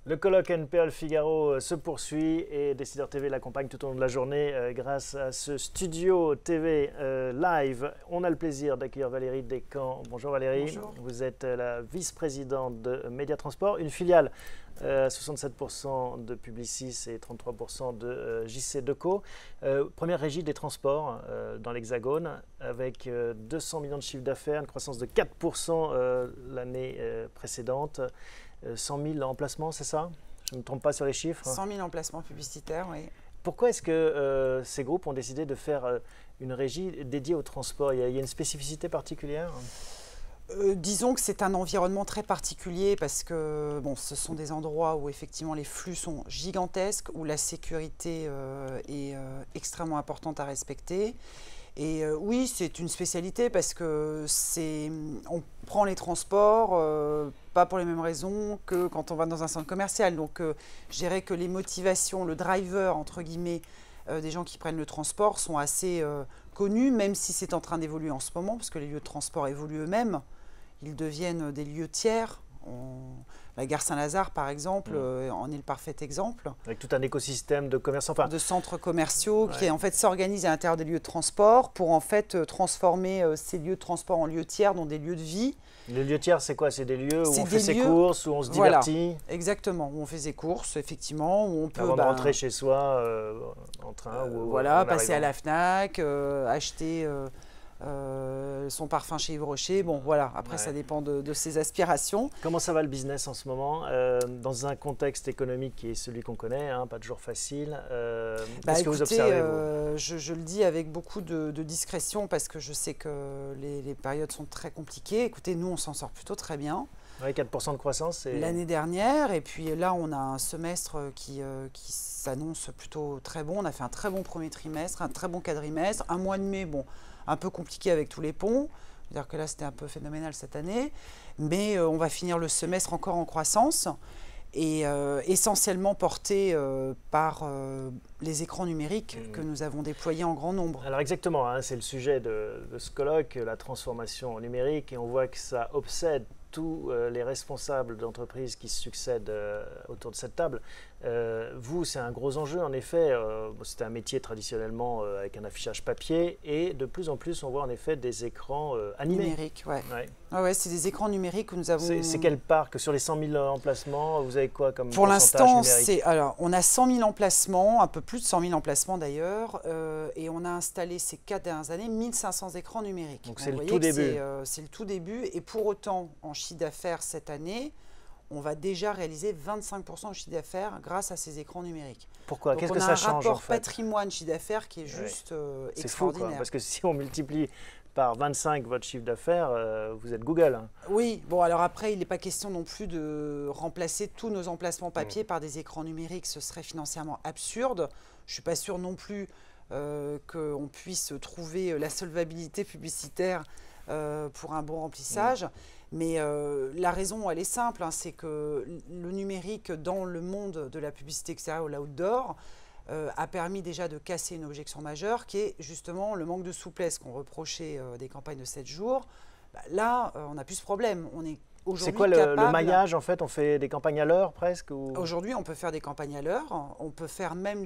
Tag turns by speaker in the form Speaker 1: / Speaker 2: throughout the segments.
Speaker 1: Le colloque NPA Le Figaro se poursuit et Décideur TV l'accompagne tout au long de la journée grâce à ce studio TV live. On a le plaisir d'accueillir Valérie Descamps. Bonjour Valérie.
Speaker 2: Bonjour.
Speaker 1: Vous êtes la vice-présidente de Média Transport, une filiale 67% de Publicis et 33% de JC Decaux. Première régie des transports dans l'Hexagone avec 200 millions de chiffre d'affaires, une croissance de 4% l'année précédente. 100 000 emplacements, c'est ça? Je ne me trompe pas sur les chiffres.
Speaker 2: 100 000 emplacements publicitaires, oui.
Speaker 1: Pourquoi est-ce que ces groupes ont décidé de faire une régie dédiée au transport? Il y a une spécificité particulière?
Speaker 2: Disons que c'est un environnement très particulier parce que bon, ce sont des endroits où effectivement les flux sont gigantesques, où la sécurité est extrêmement importante à respecter. Et oui, c'est une spécialité parce que on prend les transports pas pour les mêmes raisons que quand on va dans un centre commercial. Donc je dirais que les motivations, le driver entre guillemets des gens qui prennent le transport sont assez connus, même si c'est en train d'évoluer en ce moment, parce que les lieux de transport évoluent eux-mêmes. Ils deviennent des lieux tiers. La gare Saint-Lazare, par exemple, en est le parfait exemple.
Speaker 1: Avec tout un écosystème de commerçants. Enfin,
Speaker 2: de centres commerciaux qui en fait s'organisent à l'intérieur des lieux de transport pour en fait transformer ces lieux de transport en lieux tiers, dans des lieux de vie.
Speaker 1: Les lieux tiers, c'est quoi? C'est des lieux où on fait
Speaker 2: des
Speaker 1: ses courses, où on se divertit?
Speaker 2: Voilà, exactement, où on fait ses courses, effectivement, où on peut...
Speaker 1: Avant de rentrer chez soi en train.
Speaker 2: Voilà, passer à la FNAC, acheter... son parfum chez Yves Rocher, bon voilà, après ça dépend de ses aspirations.
Speaker 1: Comment ça va le business en ce moment dans un contexte économique qui est celui qu'on connaît, hein, pas toujours facile? Qu'est-ce que vous observez
Speaker 2: je le dis avec beaucoup de discrétion parce que je sais que les périodes sont très compliquées. Écoutez, nous on s'en sort plutôt très bien.
Speaker 1: Oui, 4% de croissance.
Speaker 2: L'année dernière, et puis là on a un semestre qui s'annonce plutôt très bon. On a fait un très bon premier trimestre, un très bon quadrimestre, un mois de mai, bon, un peu compliqué avec tous les ponts, c'est-à-dire que là c'était un peu phénoménal cette année, mais on va finir le semestre encore en croissance et essentiellement porté par les écrans numériques que nous avons déployés en grand nombre.
Speaker 1: Alors exactement, hein, c'est le sujet de ce colloque, la transformation numérique, et on voit que ça obsède tous les responsables d'entreprises qui se succèdent autour de cette table. Vous, c'est un gros enjeu, en effet. C'était un métier traditionnellement avec un affichage papier, et de plus en plus, on voit en effet des écrans animés.
Speaker 2: Numériques, oui. Ouais, c'est des écrans numériques que nous avons...
Speaker 1: C'est quelle part que sur les 100 000 emplacements, vous avez quoi comme
Speaker 2: pour
Speaker 1: pourcentage
Speaker 2: l'instant, alors, on a 100 000 emplacements, un peu plus de 100 000 emplacements d'ailleurs, et on a installé ces 4 dernières années 1500 écrans numériques.
Speaker 1: Donc c'est le tout début.
Speaker 2: C'est le tout début, et pour autant, en chiffre d'affaires cette année, on va déjà réaliser 25% de chiffre d'affaires grâce à ces écrans numériques.
Speaker 1: Pourquoi? Qu'est-ce que ça change en fait?
Speaker 2: On a un rapport patrimoine chiffre d'affaires qui est juste extraordinaire.
Speaker 1: C'est fou, quoi, parce que si on multiplie par 25 votre chiffre d'affaires, vous êtes Google. Hein.
Speaker 2: Oui, bon alors après, il n'est pas question non plus de remplacer tous nos emplacements papier par des écrans numériques, ce serait financièrement absurde. Je ne suis pas sûre non plus qu'on puisse trouver la solvabilité publicitaire pour un bon remplissage. Mais la raison, elle est simple, hein, c'est que le numérique dans le monde de la publicité extérieure ou l'outdoor a permis déjà de casser une objection majeure qui est justement le manque de souplesse qu'on reprochait des campagnes de 7 jours. Bah, là, on n'a plus ce problème. On est
Speaker 1: c'est quoi le maillage en fait? On fait des campagnes à l'heure presque ou...
Speaker 2: Aujourd'hui, on peut faire des campagnes à l'heure. On peut faire même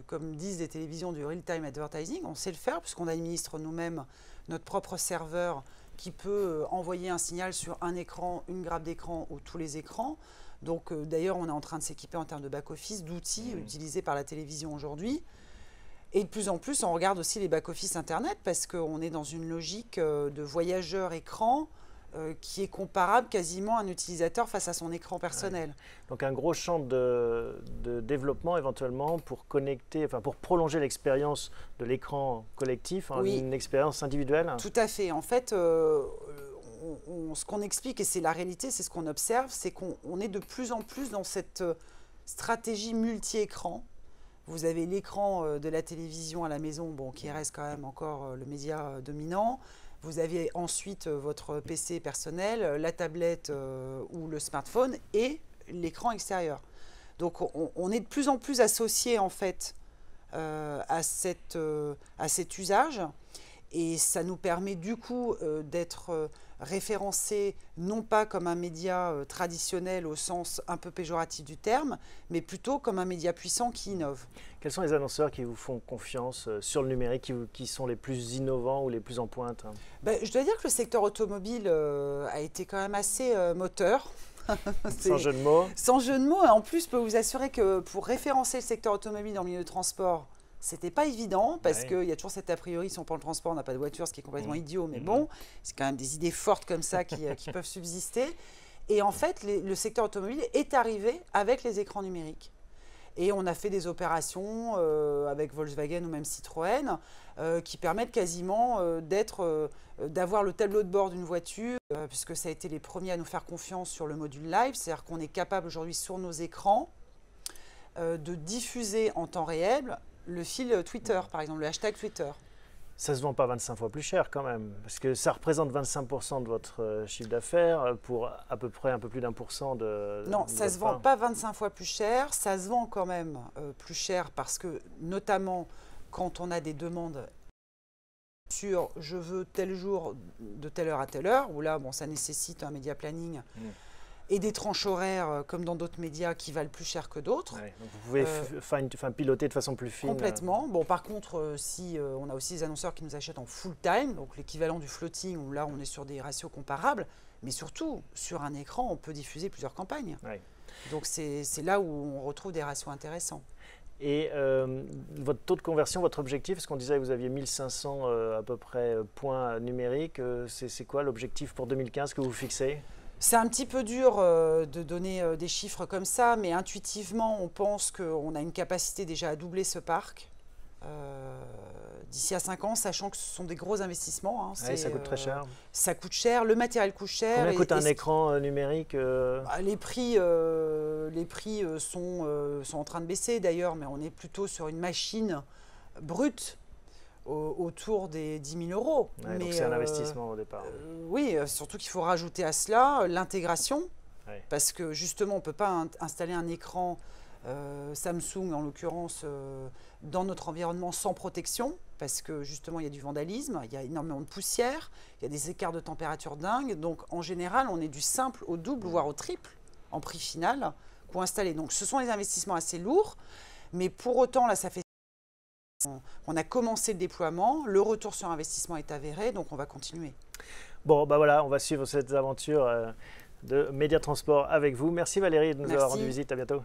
Speaker 2: comme disent les télévisions, du real-time advertising. On sait le faire puisqu'on administre nous-mêmes notre propre serveur qui peut envoyer un signal sur un écran, une grappe d'écran ou tous les écrans. Donc d'ailleurs, on est en train de s'équiper en termes de back-office, d'outils utilisés par la télévision aujourd'hui. Et de plus en plus, on regarde aussi les back-office Internet parce qu'on est dans une logique de voyageur écran qui est comparable quasiment à un utilisateur face à son écran personnel.
Speaker 1: Donc un gros champ de développement éventuellement pour connecter, enfin pour prolonger l'expérience de l'écran collectif, hein, une expérience individuelle.
Speaker 2: Tout à fait. En fait, ce qu'on explique, et c'est la réalité, c'est ce qu'on observe, c'est qu'on est de plus en plus dans cette stratégie multi-écran. Vous avez l'écran de la télévision à la maison, bon, qui reste quand même encore le média dominant. Vous avez ensuite votre PC personnel, la tablette ou le smartphone et l'écran extérieur. Donc on est de plus en plus associé en fait à cet usage et ça nous permet du coup d'être référencé non pas comme un média traditionnel au sens un peu péjoratif du terme, mais plutôt comme un média puissant qui innove.
Speaker 1: Quels sont les annonceurs qui vous font confiance sur le numérique, qui sont les plus innovants ou les plus en pointe?
Speaker 2: Je dois dire que le secteur automobile a été quand même assez moteur.
Speaker 1: Sans jeu de mots.
Speaker 2: Sans jeu de mots. En plus, je peux vous assurer que pour référencer le secteur automobile dans le milieu de transport, c'était pas évident parce qu'il y a toujours cet a priori, si on prend le transport, on n'a pas de voiture, ce qui est complètement idiot, mais bon, c'est quand même des idées fortes comme ça qui peuvent subsister. Et en fait, le secteur automobile est arrivé avec les écrans numériques. Et on a fait des opérations avec Volkswagen ou même Citroën qui permettent quasiment d'avoir le tableau de bord d'une voiture, puisque ça a été les premiers à nous faire confiance sur le module live, c'est-à-dire qu'on est capable aujourd'hui sur nos écrans de diffuser en temps réel le fil Twitter, par exemple, le hashtag Twitter.
Speaker 1: Ça ne se vend pas 25 fois plus cher quand même, parce que ça représente 25% de votre chiffre d'affaires pour à peu près un peu plus d'1% de...
Speaker 2: Non, ça ne se vend pas 25 fois plus cher, ça se vend quand même plus cher parce que, notamment, quand on a des demandes sur « je veux tel jour de telle heure à telle heure », où là, bon, ça nécessite un média planning et des tranches horaires comme dans d'autres médias qui valent plus cher que d'autres.
Speaker 1: Ouais, donc vous pouvez piloter de façon plus fine.
Speaker 2: Complètement. Bon, par contre, on a aussi des annonceurs qui nous achètent en full time, donc l'équivalent du floating, où là on est sur des ratios comparables, mais surtout sur un écran on peut diffuser plusieurs campagnes. Ouais. Donc c'est là où on retrouve des ratios intéressants.
Speaker 1: Et votre taux de conversion, votre objectif, parce qu'on disait que vous aviez 1500 à peu près points numériques, c'est quoi l'objectif pour 2015 que vous fixez ?
Speaker 2: C'est un petit peu dur de donner des chiffres comme ça, mais intuitivement, on pense qu'on a une capacité déjà à doubler ce parc d'ici à 5 ans, sachant que ce sont des gros investissements.
Speaker 1: Hein, ça coûte très cher.
Speaker 2: Ça coûte cher, le matériel coûte cher.
Speaker 1: Combien coûte un écran numérique
Speaker 2: Les prix sont en train de baisser d'ailleurs, mais on est plutôt sur une machine brute autour des 10 000 euros.
Speaker 1: Ouais, donc c'est un investissement au départ.
Speaker 2: Oui, surtout qu'il faut rajouter à cela l'intégration, parce que justement, on ne peut pas installer un écran Samsung, en l'occurrence, dans notre environnement sans protection, parce que justement, il y a du vandalisme, il y a énormément de poussière, il y a des écarts de température dingues. Donc, en général, on est du simple au double, voire au triple, en prix final, pour installer. Donc, ce sont des investissements assez lourds, mais pour autant, là, ça fait... On a commencé le déploiement, le retour sur investissement est avéré, donc on va continuer.
Speaker 1: Bon, bah voilà, on va suivre cette aventure de Média Transport avec vous. Merci Valérie de nous avoir rendu visite, à bientôt.